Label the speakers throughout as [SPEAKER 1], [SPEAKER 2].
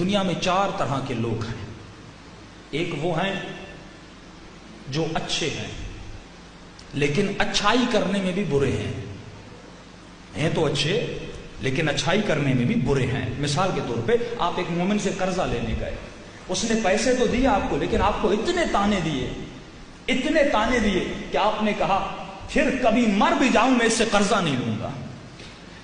[SPEAKER 1] دنیا میں 4 طرح کے لوگ ہیں. ایک وہ ہیں جو اچھے ہیں لیکن اچھائی کرنے میں بھی برے ہیں تو اچھے لیکن اچھائی کرنے میں بھی برے ہیں. مثال کے طور پہ آپ ایک مومن سے قرضہ لینے گئے, اس نے پیسے تو دیے آپ کو, لیکن آپ کو اتنے تانے دیے کہ آپ نے کہا پھر کبھی مر بھی جاؤں میں اس سے قرضہ نہیں لوں گا.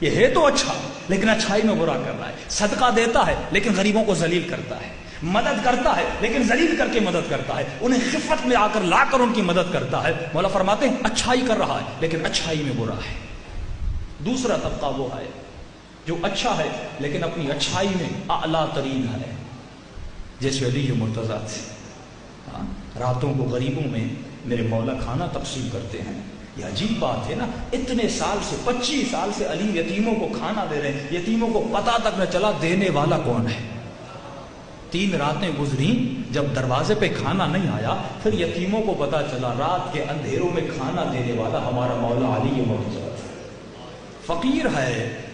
[SPEAKER 1] یہ ہے تو اچھا لیکن اچھائی میں برا کر رہا ہے. صدقہ دیتا ہے لیکن غریبوں کو ذلیل کرتا ہے, مدد کرتا ہے لیکن ذلیل کر کے مدد کرتا ہے, انہیں خفت میں آ کر لا کر ان کی مدد کرتا ہے. مولا فرماتے ہیں اچھائی کر رہا ہے لیکن اچھائی میں برا ہے. دوسرا طبقہ وہ ہے جو اچھا ہے لیکن اپنی اچھائی میں اعلیٰ ترین ہے, جیسے علی مرتضیٰ تھے. راتوں کو غریبوں میں میرے مولا کھانا تقسیم کرتے ہیں. یہ عجیب بات ہے نا, اتنے سال سے 25 سال سے علی یتیموں کو کھانا دے رہے ہیں, یتیموں کو پتہ تک نہ چلا دینے والا کون ہے. 3 راتیں گزری, جب دروازے پہ کھانا نہیں آیا پھر یتیموں کو پتا چلا رات کے اندھیروں میں کھانا دینے والا ہمارا مولا علی مرتضیٰ. فقیر ہے,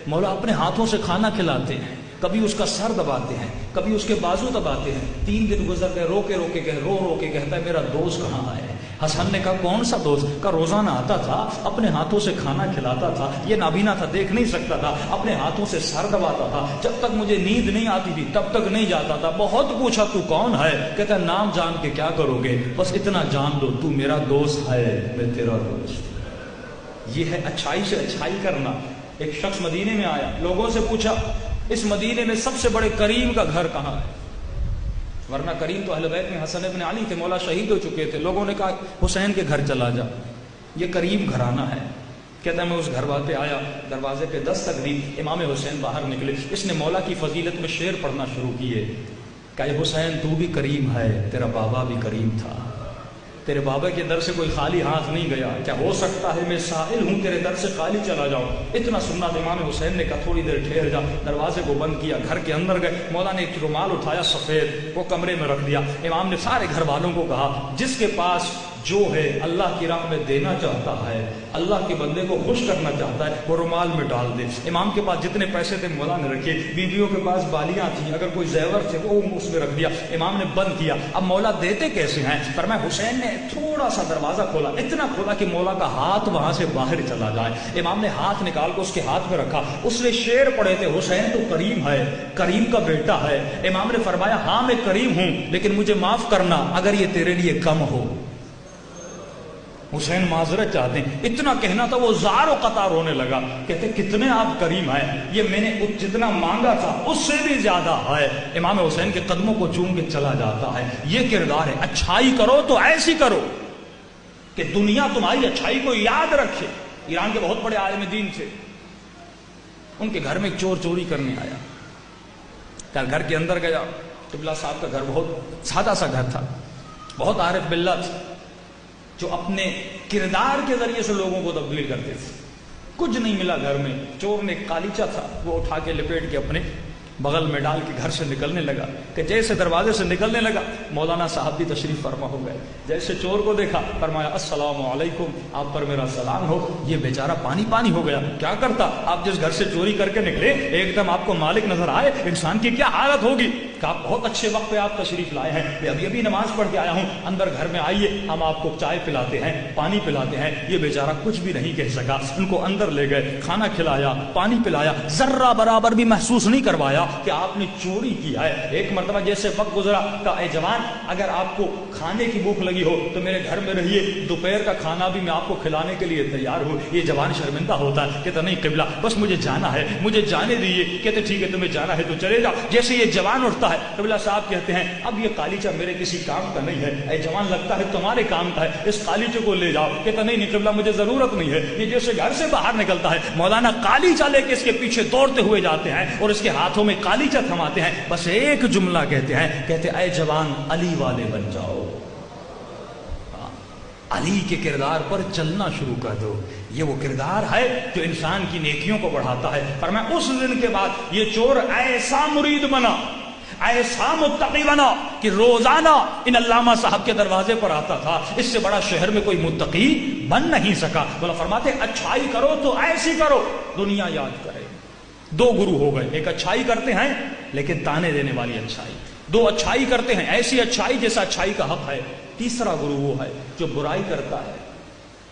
[SPEAKER 1] مولا اپنے ہاتھوں سے کھانا کھلاتے ہیں, کبھی اس کا سر دباتے ہیں, کبھی اس کے بازو دباتے ہیں. 3 دن گزر گئے, رو کے کہتا ہے میرا دوست کہاں ہے. حسن نے کہا کون سا دوست؟ کا روزانہ آتا تھا, اپنے ہاتھوں سے کھانا کھلاتا تھا, یہ نابینا تھا دیکھ نہیں سکتا تھا, اپنے ہاتھوں سے سر دباتا تھا, جب تک مجھے نیند نہیں آتی تھی تب تک نہیں جاتا تھا. بہت پوچھا تو کون ہے؟ کہتا ہے نام جان کے کیا کرو گے, بس اتنا جان دو تو میرا دوست ہے, میں تیرا دوست. یہ ہے اچھائی سے اچھائی کرنا. ایک شخص مدینے میں آیا, لوگوں سے پوچھا اس مدینے میں سب سے بڑے کریم کا گھر کہاں ہے؟ ورنہ کریم تو اہل بیت میں حسن ابن علی تھے, مولا شہید ہو چکے تھے. لوگوں نے کہا حسین کے گھر چلا جا, یہ کریم گھرانہ ہے. کہتا ہے میں اس گھر پہ آیا, دروازے پہ دستک دی, امام حسین باہر نکلے. اس نے مولا کی فضیلت میں شعر پڑھنا شروع کیے. کہ حسین تو بھی کریم ہے, تیرا بابا بھی کریم تھا, تیرے بابا کے در سے کوئی خالی ہاتھ نہیں گیا. کیا ہو سکتا ہے میں سائل ہوں تیرے در سے خالی چلا جاؤں؟ اتنا سننا امام حسین نے کہا تھوڑی دیر ٹھہر جا. دروازے کو بند کیا, گھر کے اندر گئے. مولا نے ایک رومال اٹھایا سفید, وہ کمرے میں رکھ دیا. امام نے سارے گھر والوں کو کہا جس کے پاس جو ہے اللہ کی راہ میں دینا چاہتا ہے, اللہ کے بندے کو خوش کرنا چاہتا ہے, وہ رومال میں ڈال دے. امام کے پاس جتنے پیسے تھے مولا نے رکھے, بیویوں کے پاس بالیاں تھیں, اگر کوئی زیور تھے وہ اس میں رکھ دیا. امام نے بند کیا. اب مولا دیتے کیسے ہیں؟ فرمایا حسین نے تھوڑا سا دروازہ کھولا, اتنا کھولا کہ مولا کا ہاتھ وہاں سے باہر چلا جائے. امام نے ہاتھ نکال کے اس کے ہاتھ میں رکھا. اس نے شعر پڑھے تھے حسین تو کریم ہے, کریم کا بیٹا ہے. امام نے فرمایا ہاں میں کریم ہوں لیکن مجھے معاف کرنا اگر یہ تیرے لیے کم ہو. حسین معذرت چاہتے ہیں. اتنا کہنا تھا, وہ زار و قطار ہونے لگا. کہتے کتنے آپ کریم ہیں, یہ میں نے جتنا مانگا تھا اس سے بھی زیادہ ہے. امام حسین کے قدموں کو چوم کے چلا جاتا ہے. یہ کردار ہے. اچھائی کرو تو ایسی کرو کہ دنیا تمہاری اچھائی کو یاد رکھے. ایران کے بہت بڑے عالم دین تھے, ان کے گھر میں ایک چور چوری کرنے آیا. گھر کے اندر گیا. قبلہ صاحب کا گھر بہت سادہ سا گھر تھا, بہت عارف باللہ تھے, جو اپنے کردار کے ذریعے سے لوگوں کو تبدیل کرتے تھے. کچھ نہیں ملا گھر میں. چور نے ایک قالیچہ تھا, وہ اٹھا کے لپیٹ کے اپنے بغل میں ڈال کے گھر سے نکلنے لگا. کہ جیسے دروازے سے نکلنے لگا مولانا صاحب بھی تشریف فرما ہو گئے. جیسے چور کو دیکھا فرمایا السلام علیکم, آپ پر میرا سلام ہو. یہ بیچارہ پانی پانی ہو گیا. کیا کرتا, آپ جس گھر سے چوری کر کے نکلے ایک دم آپ کو مالک نظر آئے, انسان کی کیا حالت ہوگی. کہ آپ بہت اچھے وقت پہ آپ تشریف لائے ہیں, میں ابھی نماز پڑھ کے آیا ہوں, اندر گھر میں آئیے, ہم آپ کو چائے پلاتے ہیں, پانی پلاتے ہیں. یہ بیچارہ کچھ بھی نہیں کہہ سکا. ان کو اندر لے گئے, کھانا کھلایا, پانی پلایا, ذرہ برابر بھی محسوس نہیں کروایا کہ آپ نے چوری کیا ہے. ایک مرتبہ جیسے وقت گزرا کہا اے جوان, اگر آپ کو کھانے کی بھوک لگی ہو تو میرے گھر میں رہیے, دوپہر کا کھانا بھی میں آپ کو کھلانے کے لیے تیار ہوں. یہ جوان شرمندہ ہوتا ہے, کہتا نہیں قبلہ بس مجھے جانا ہے, مجھے جانے دیجیے. کہتے ٹھیک ہے تمہیں جانا ہے تو چلے جاؤ. جیسے یہ جوان اٹھتا ہے قبلہ صاحب کہتے ہیں اب یہ قالیچہ میرے کسی کام کا نہیں ہے, اے جوان لگتا ہے تمہارے کام کا ہے, اس قالیچے کو لے جاؤ. کہتا نہیں قبلہ مجھے ضرورت نہیں ہے. یہ جیسے گھر سے باہر نکلتا ہے مولانا قالیچہ لے کے اس کے پیچھے دوڑتے ہوئے جاتے ہیں اور اس کے ہاتھوں میں قالیچہ تھماتے ہیں. بس ایک جملہ کہتے ہیں, کہتے اے جوان علی والے بن جاؤ, علی کے کردار پر چلنا شروع کر دو. یہ وہ کردار ہے جو انسان کی نیکیوں کو بڑھاتا ہے. فرمایا اس دن کے بعد یہ چور ایسا مرید بنا, ایسا متقی بنا کہ روزانہ ان علامہ صاحب کے دروازے پر آتا تھا. اس سے بڑا شہر میں کوئی متقی بن نہیں سکا. بولا فرماتے اچھائی کرو تو ایسی کرو دنیا یاد کرے. دو گرو ہو گئے، ایک اچھائی کرتے ہیں لیکن تانے دینے والی اچھائی، دو اچھائی کرتے ہیں ایسی اچھائی جیسا اچھائی کا حق ہے، تیسرا گرو وہ ہے جو برائی کرتا ہے،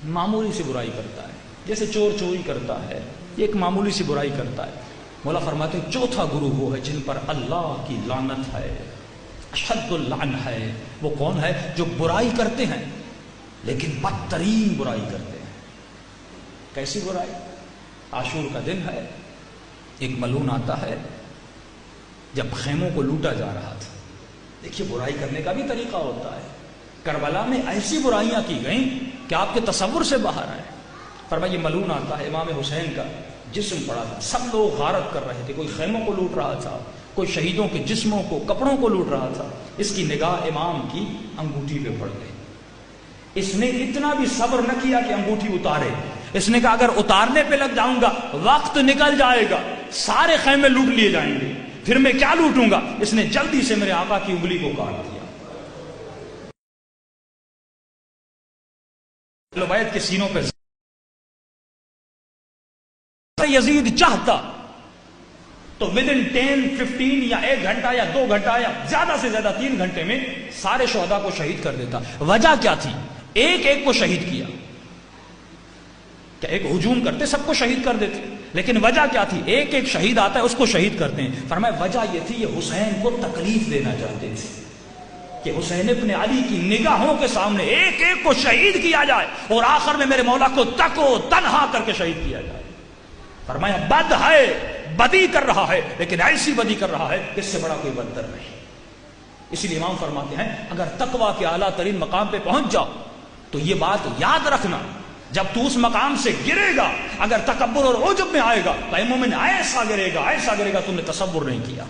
[SPEAKER 1] معمولی سی برائی کرتا ہے، جیسے چور چوری کرتا ہے، یہ ایک معمولی سی برائی کرتا ہے۔ مولا فرماتے ہیں چوتھا گرو وہ ہے جن پر اللہ کی لعنت ہے، اشد اللعن ہے۔ وہ کون ہے؟ جو برائی کرتے ہیں لیکن بدترین برائی کرتے ہیں۔ کیسی برائی؟ عاشور کا دن ہے، ایک ملعون آتا ہے، جب خیموں کو لوٹا جا رہا تھا، دیکھیے برائی کرنے کا بھی طریقہ ہوتا ہے، کربلا میں ایسی برائیاں کی گئیں کہ آپ کے تصور سے باہر آئے۔ فرمایا یہ ملعون آتا ہے، امام حسین کا جسم پڑا تھا، سب لوگ غارت کر رہے تھے، کوئی خیموں کو لوٹ رہا تھا، کوئی شہیدوں کے جسموں کو کپڑوں کو لوٹ رہا تھا۔ اس کی نگاہ امام کی انگوٹھی پہ پڑ گئی، اس نے اتنا بھی صبر نہ کیا کہ انگوٹھی اتارے، اس نے کہا اگر اتارنے پہ لگ جاؤں گا وقت نکل جائے گا، سارے خیمے لوٹ لیے جائیں گے، پھر میں کیا لوٹوں گا؟ اس نے جلدی سے میرے آقا کی انگلی کو کاٹ دیا۔ اہل بیت کے سینوں پہ یزید چاہتا تو ودن 10-15 یا 1 گھنٹہ یا 2 گھنٹہ یا زیادہ سے زیادہ 3 گھنٹے میں سارے شہداء کو شہید کر دیتا۔ وجہ کیا تھی؟ ایک ایک کو شہید کیا، کہ ایک ہجوم کرتے سب کو شہید کر دیتے، لیکن وجہ کیا تھی؟ ایک ایک شہید آتا ہے اس کو شہید کرتے ہیں۔ فرمایا وجہ یہ تھی یہ حسین کو تکلیف دینا چاہتے تھے کہ حسین ابن علی کی نگاہوں کے سامنے ایک ایک کو شہید کیا جائے اور آخر میں میرے مولا کو تکو تنہا کر کے شہید کیا جائے۔ فرمایا بد ہے، بدی کر رہا ہے، لیکن ایسی بدی کر رہا ہے اس سے بڑا کوئی بدتر نہیں۔ اسی لیے امام فرماتے ہیں اگر تقویٰ کے اعلیٰ ترین مقام پہ پہنچ جاؤ تو یہ بات یاد رکھنا، جب تو اس مقام سے گرے گا اگر تکبر اور عجب میں آئے گا تو اے مومن ایسا گرے گا تم نے تصور نہیں کیا۔